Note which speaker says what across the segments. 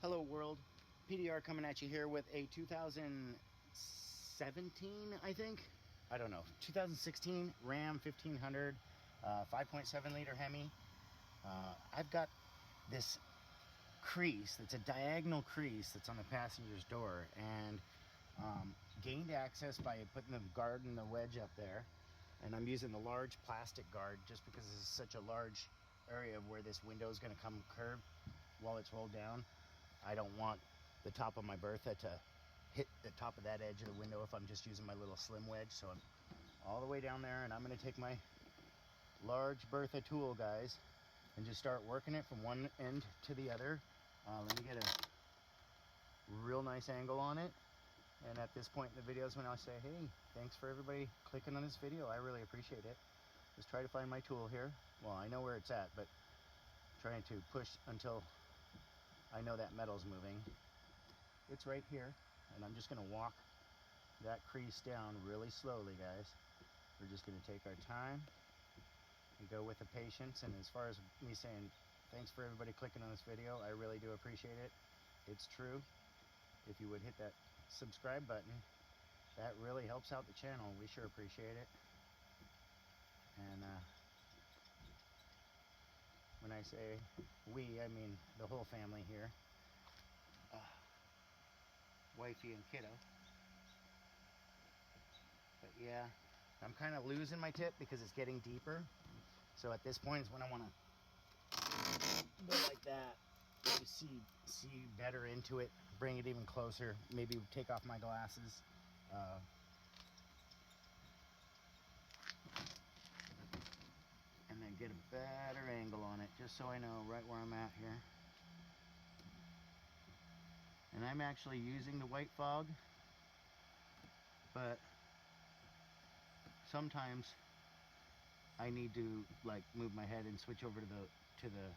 Speaker 1: Hello world, PDR coming at you here with a 2017, I think, I don't know, 2016 Ram 1500 5.7 liter Hemi. I've got this crease that's a diagonal crease that's on the passenger's door, and gained access by putting the guard and the wedge up there, and I'm using the large plastic guard just because this is such a large area where this window is going to come curved while it's rolled down. I don't want the top of my Bertha to hit the top of that edge of the window if I'm just using my little slim wedge. So I'm all the way down there, and I'm going to take my large Bertha tool, guys, and just start working it from one end to the other. Let me get a real nice angle on it. And at this point in the video is when I'll say, hey, thanks for everybody clicking on this video. I really appreciate it. Just try to find my tool here. Well, I know where it's at, but trying to push until I know that metal's moving. It's right here, and I'm just gonna walk that crease down really slowly, guys. We're just gonna take our time and go with the patience. And as far as me saying thanks for everybody clicking on this video, I really do appreciate it. It's true. If you would hit that subscribe button, that really helps out the channel. We sure appreciate it. And when I say we, I mean the whole family here. Wifey and kiddo. But yeah, I'm kind of losing my tip because it's getting deeper. So at this point is when I want to go like that. You see better into it, bring it even closer, maybe take off my glasses. And then get a better angle on it, just so I know right where I'm at here. And I'm actually using the white fog, but sometimes I need to like move my head and switch over to the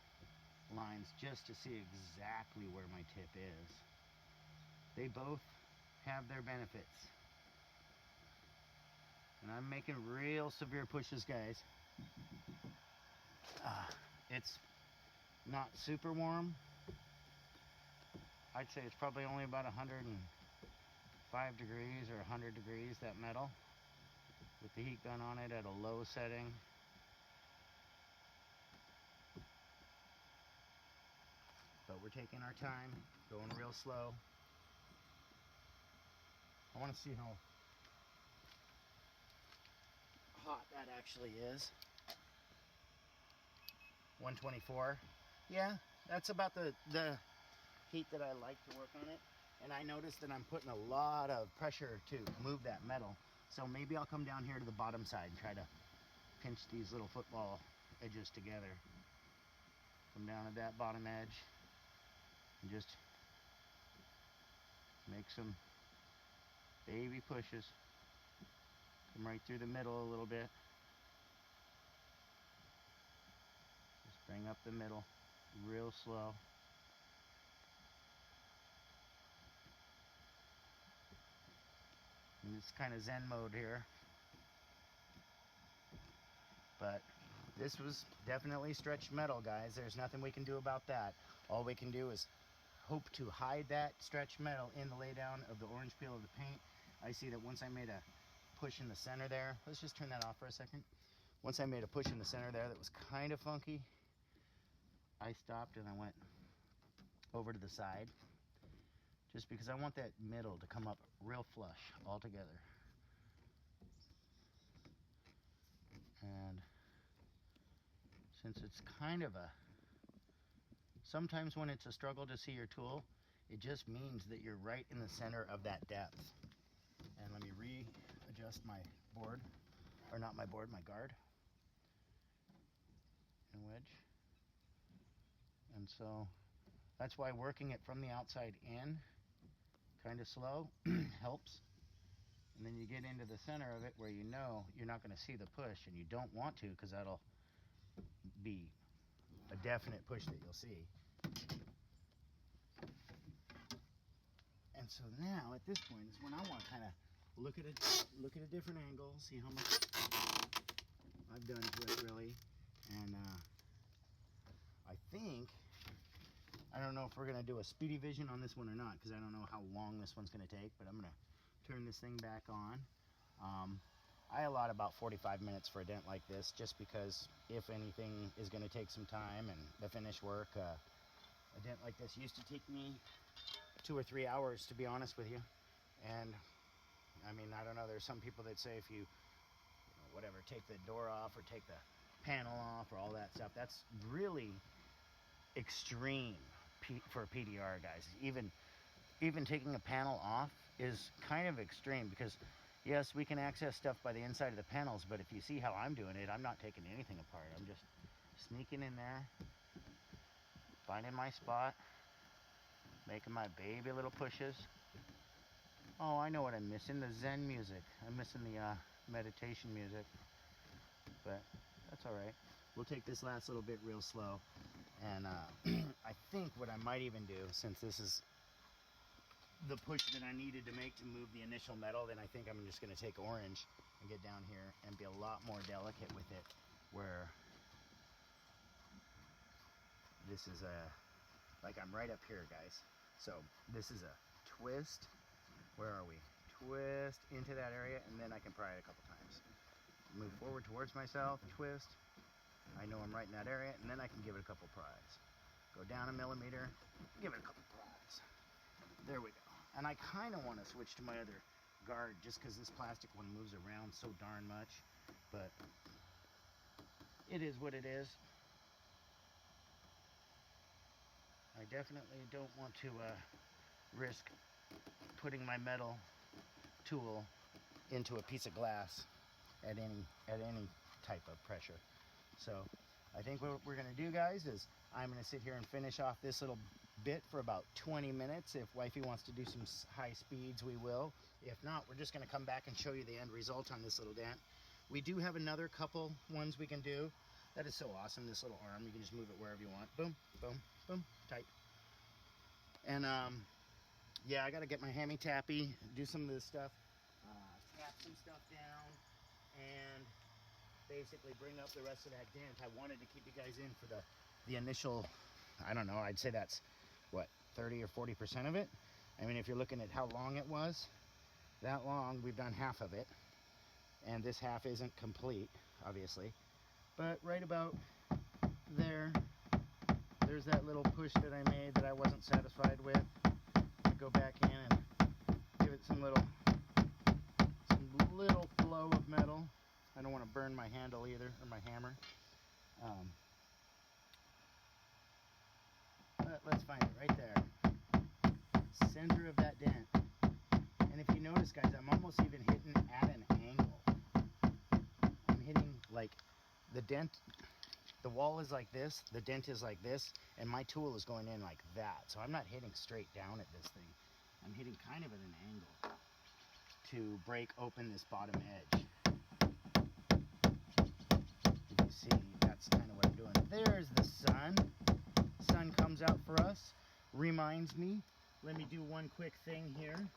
Speaker 1: lines just to see exactly where my tip is. They both have their benefits. And I'm making real severe pushes, guys. It's not super warm. I'd say it's probably only about 105 degrees or 100 degrees, that metal, with the heat gun on it at a low setting. But we're taking our time, going real slow. I want to see how hot that actually is. 124. Yeah, that's about the heat that I like to work on it. And I noticed that I'm putting a lot of pressure to move that metal. So maybe I'll come down here to the bottom side and try to pinch these little football edges together. Come down to that bottom edge and just make some baby pushes. Come right through the middle a little bit. Just bring up the middle real slow. And it's kind of Zen mode here. But this was definitely stretched metal, guys. There's nothing we can do about that. All we can do is hope to hide that stretched metal in the laydown of the orange peel of the paint. I see that once I made a push in the center there, let's just turn that off for a second. Once I made a push in the center there that was kind of funky, I stopped and I went over to the side, just because I want that middle to come up real flush all together. And since it's kind of sometimes when it's a struggle to see your tool, it just means that you're right in the center of that depth. And let me readjust my board, or not my board, my guard and wedge. And so that's why working it from the outside in, kind of slow, helps. And then you get into the center of it where you know you're not going to see the push, and you don't want to, because that'll be a definite push that you'll see. And so now at this point is when I want to kind of look at a different angle, see how much I've done to it really. And I think I don't know if we're gonna do a speedy vision on this one or not, because I don't know how long this one's gonna take, but I'm gonna turn this thing back on. I allot about 45 minutes for a dent like this, just because if anything is gonna take some time and the finish work, a dent like this used to take me 2 or 3 hours, to be honest with you. And I mean, I don't know, there's some people that say if you know, whatever, take the door off or take the panel off or all that stuff, that's really extreme for PDR guys. Even taking a panel off is kind of extreme, because yes, we can access stuff by the inside of the panels, but if you see how I'm doing it, I'm not taking anything apart. I'm just sneaking in there, finding my spot, making my baby little pushes. Oh, I know what I'm missing, the Zen music. I'm missing the meditation music, but that's all right. We'll take this last little bit real slow. And I think what I might even do, since this is the push that I needed to make to move the initial metal, then I think I'm just going to take orange and get down here and be a lot more delicate with it, where this is like I'm right up here, guys. So this is a twist. Where are we? Twist into that area, and then I can pry it a couple times. Move forward towards myself, twist. I know I'm right in that area, and then I can give it a couple pries. Go down a millimeter, give it a couple pries. There we go. And I kind of want to switch to my other guard, just because this plastic one moves around so darn much. But it is what it is. I definitely don't want to risk putting my metal tool into a piece of glass at any type of pressure. So I think what we're going to do, guys, is I'm going to sit here and finish off this little bit for about 20 minutes. If wifey wants to do some high speeds, we will. If not, we're just going to come back and show you the end result on this little dent. We do have another couple ones we can do. That is so awesome, this little arm. You can just move it wherever you want. Boom, boom, boom, tight. And yeah, I got to get my hammy tappy, do some of this stuff, tap some stuff down, and basically bring up the rest of that dent. I wanted to keep you guys in for the initial, I don't know, I'd say that's what, 30 or 40% of it. I mean, if you're looking at how long it was, that long, we've done half of it, and this half isn't complete, obviously, but right about there's that little push that I made that I wasn't satisfied with. I go back in and give it some little flow of metal. I don't want to burn my handle either, or my hammer. But let's find it right there. Center of that dent. And if you notice, guys, I'm almost even hitting at an angle. I'm hitting like the dent, the wall is like this, the dent is like this, and my tool is going in like that. So I'm not hitting straight down at this thing. I'm hitting kind of at an angle to break open this bottom edge. You can see that's kind of what I'm doing. There's the sun. Sun comes out for us. Reminds me. Let me do one quick thing here.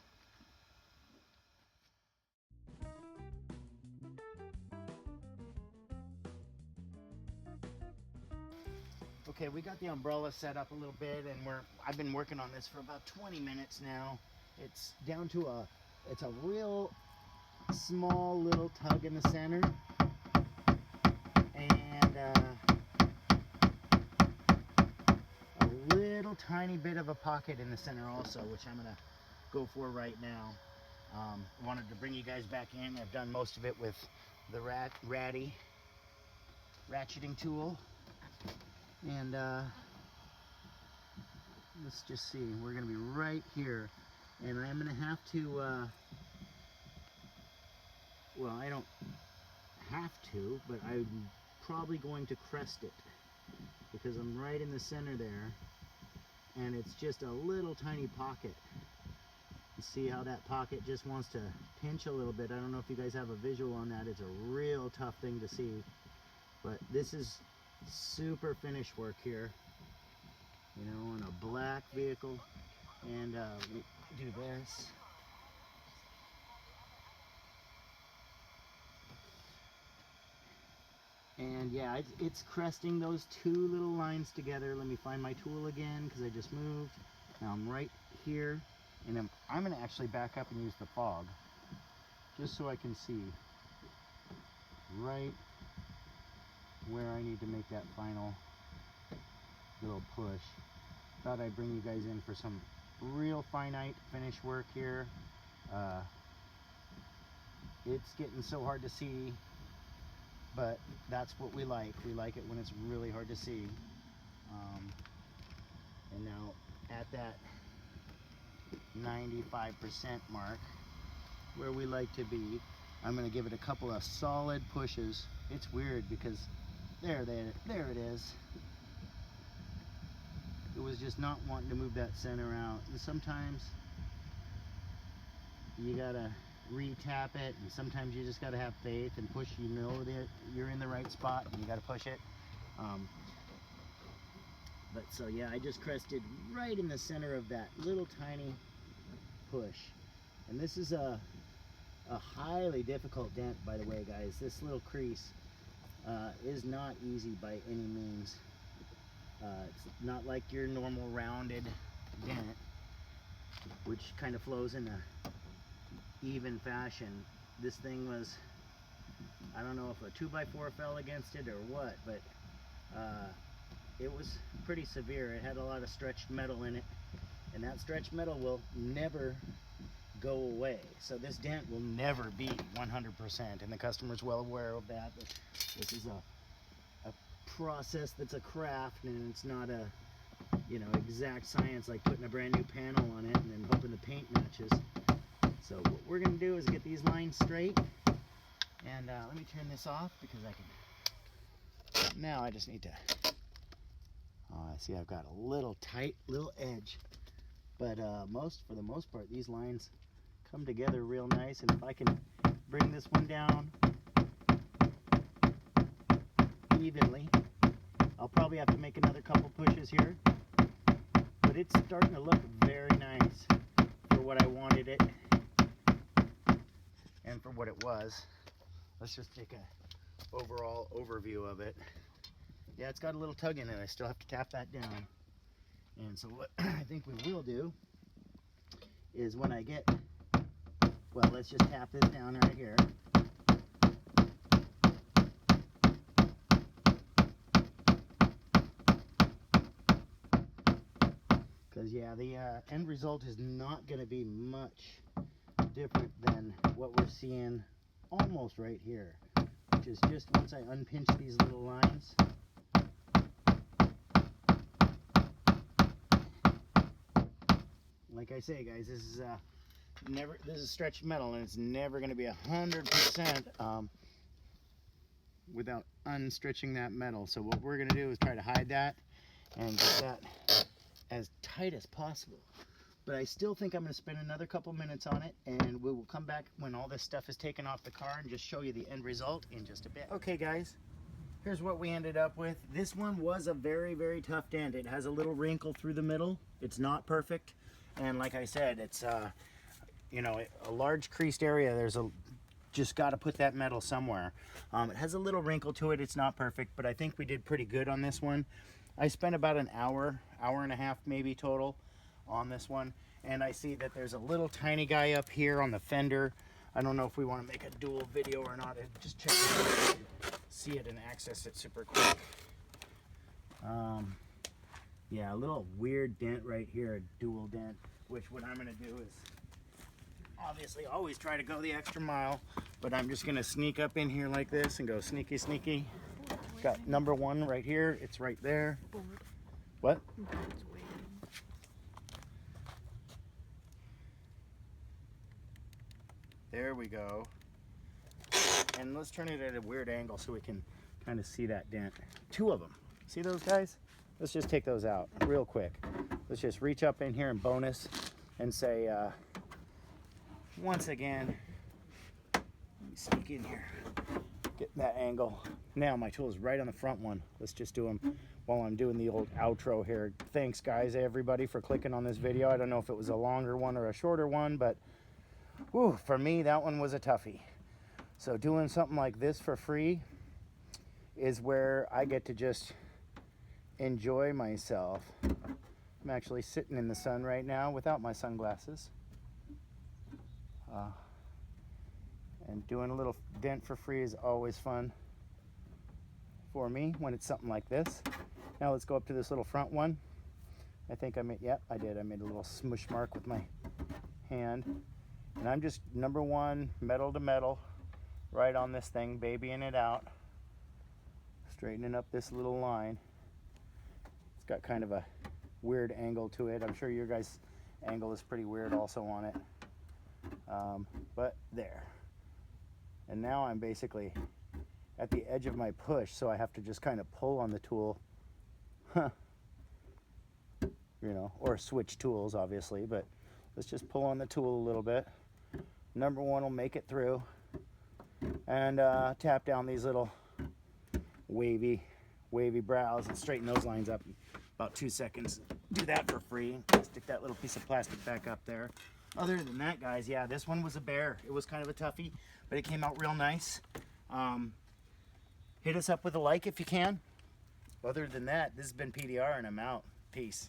Speaker 1: Okay, we got the umbrella set up a little bit, and I've been working on this for about 20 minutes now. It's down to it's a real small little tug in the center, and a little tiny bit of a pocket in the center also, which I'm gonna go for right now. Wanted to bring you guys back in. I've done most of it with the ratcheting tool, and let's just see, we're gonna be right here, and I'm gonna have to well, I don't have to, but I'm probably going to crest it, because I'm right in the center there, and it's just a little tiny pocket. You see how that pocket just wants to pinch a little bit. I don't know if you guys have a visual on that. It's a real tough thing to see, but this is super finish work here, you know, on a black vehicle. And we do this. And yeah, it's cresting those two little lines together. Let me find my tool again because I just moved. Now I'm right here, and I'm going to actually back up and use the fog just so I can see right where I need to make that final little push. Thought I'd bring you guys in for some real finite finish work here. It's getting so hard to see, but that's what we like. We like it when it's really hard to see. And now at that 95% mark where we like to be, I'm going to give it a couple of solid pushes. It's weird because there it is. It was just not wanting to move that center out, and sometimes you gotta re-tap it, and sometimes you just gotta have faith and push. You know that you're in the right spot and you gotta push it. But so yeah, I just crested right in the center of that little tiny push, and this is a highly difficult dent, by the way, guys. This little crease is not easy by any means. It's not like your normal rounded dent, which kind of flows in a even fashion. This thing was, I don't know if a 2x4 fell against it or what, but it was pretty severe. It had a lot of stretched metal in it, and that stretched metal will never go away. So this dent will never be 100%, and the customer's well aware of that. This is a process that's a craft, and it's not a, you know, exact science like putting a brand new panel on it and then hoping the paint matches. So what we're going to do is get these lines straight, and let me turn this off because I can, now I just need to, I see I've got a little tight little edge, but for the most part these lines come together real nice. And if I can bring this one down evenly, I'll probably have to make another couple pushes here, but it's starting to look very nice for what I wanted it and for what it was. Let's just take a overall overview of it. Yeah, it's got a little tug in it. I still have to tap that down. And so what I think we will do is when I get, well, let's just tap this down right here. Because yeah, the end result is not going to be much different than what we're seeing almost right here, which is just once I unpinch these little lines. Like I say, guys, this is stretched metal, and it's never going to be 100% without unstretching that metal. So what we're going to do is try to hide that and get that as tight as possible. But I still think I'm going to spend another couple minutes on it, and we will come back when all this stuff is taken off the car and just show you the end result in just a bit. Okay guys, here's what we ended up with. This one was a very, very tough dent. It has a little wrinkle through the middle. It's not perfect, and like I said, it's you know, a large creased area. There's just got to put that metal somewhere. It has a little wrinkle to it. It's not perfect, but I think we did pretty good on this one. I spent about an hour and a half maybe total on this one, and I see that there's a little tiny guy up here on the fender. I don't know if we want to make a dual video or not. Just check it out, see it and access it super quick. Yeah, a little weird dent right here, a dual dent, which what I'm going to do is obviously always try to go the extra mile, but I'm just going to sneak up in here like this and go sneaky sneaky. Got number one right here. It's right there. What? There we go. And let's turn it at a weird angle so we can kind of see that dent. Two of them. See those guys? Let's just take those out real quick. Let's just reach up in here and bonus and say, once again, let me sneak in here, get that angle. Now my tool is right on the front one. Let's just do them while I'm doing the old outro here. Thanks guys, everybody, for clicking on this video. I don't know if it was a longer one or a shorter one, but whew, for me that one was a toughie. So doing something like this for free is where I get to just enjoy myself. I'm actually sitting in the sun right now without my sunglasses. And doing a little dent for free is always fun for me when it's something like this. Now let's go up to this little front one. I think I made, yep, I did. I made a little smush mark with my hand. And I'm just, number one, metal to metal, right on this thing, babying it out. Straightening up this little line. It's got kind of a weird angle to it. I'm sure your guys' angle is pretty weird also on it. But there. And now I'm basically at the edge of my push, so I have to just kind of pull on the tool. You know, or switch tools obviously, but let's just pull on the tool a little bit. Number one will make it through, and tap down these little wavy brows and straighten those lines up in about 2 seconds. Do that for free. Stick that little piece of plastic back up there. Other than that, guys, yeah, this one was a bear. It was kind of a toughie, but it came out real nice. Hit us up with a like if you can. Other than that, this has been PDR, and I'm out. Peace.